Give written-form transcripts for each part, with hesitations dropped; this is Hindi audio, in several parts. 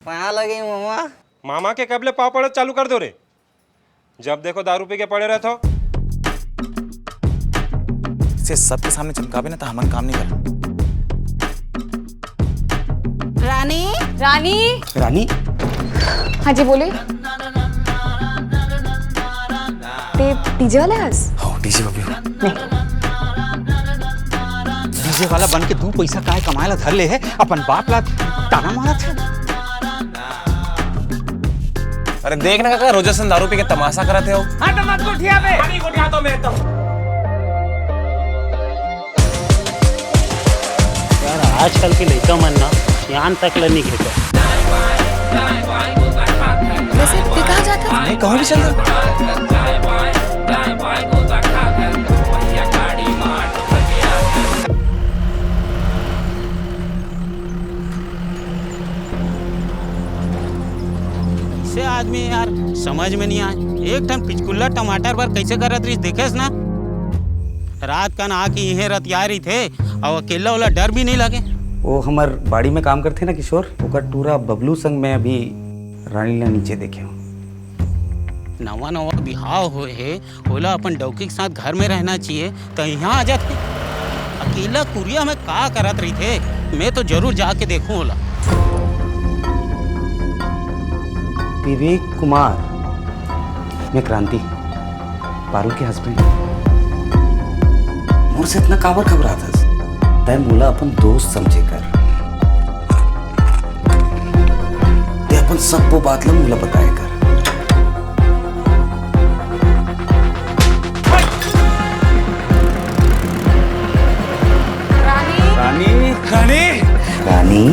कहाँ लगी मामा? मामा के कबले पाव पड़े चालू कर दो रे। जब देखो दारू पी के पड़े रहते हो। से सबके सामने चमकावे ना तो हमन काम नहीं कर। रानी रानी रानी हाँ जी बोले। ते डीजे वाला है? हो डीजे बबी हो। डीजे वाला बन के दू पैसा काहे कमाए ला धर ले है, अपन बाप ला ताना मारा था। अरे देखना काका रोजसन दारू पी के तमाशा कराते हो। हाँ तो मत गुठिया पे। नहीं गुठिया तो मैं तो। यार आजकल के लड़का मन ना यहाँ तक नहीं घेता। वैसे ते कहाँ जाता था? नहीं कहूँ भी चल रहा। से आदमी यार समझ में नहीं आए। एक टन पिचकुल्ला टमाटर पर कैसे करत रही देखेस ना। रात का ना आके यहीं रतियारी थे और अकेला वाला डर भी नहीं लगे। वो हमार बाड़ी में काम करते ना किशोर, ओकर टूरा बबलू संग में अभी रानी ला नीचे देखे हो। नवा नवा बिहाव हुए है, होला अपन डौकी के साथ घर में रहना चाहिए तो यहाँ आ जाते। अकेला कुरिया में का करत रही थे, मैं तो जरूर जाके देखूं होला। विवेक कुमार, मैं क्रांति पारुल के हस्बैंड। मोर से इतना काबर घबरा था, तय बोला अपन दोस्त समझे कर। ते अपन सबको बात ला मुला बताए कर। रानी रानी रानी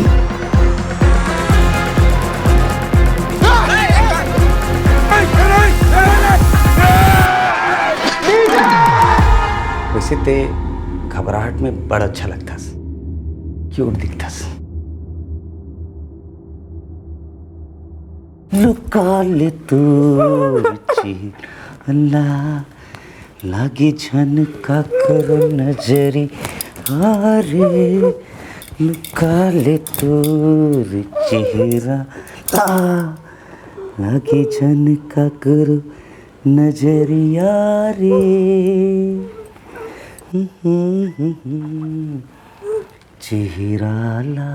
वैसे ते घबराहट में बड़ा अच्छा लगता, क्यूट दिखता। लुका ले तू अल्लाह लागी झनका करो नजरी हारे। लुका ले तू चेहरा लागी झनका करो नजरिया रे। चेहरा ला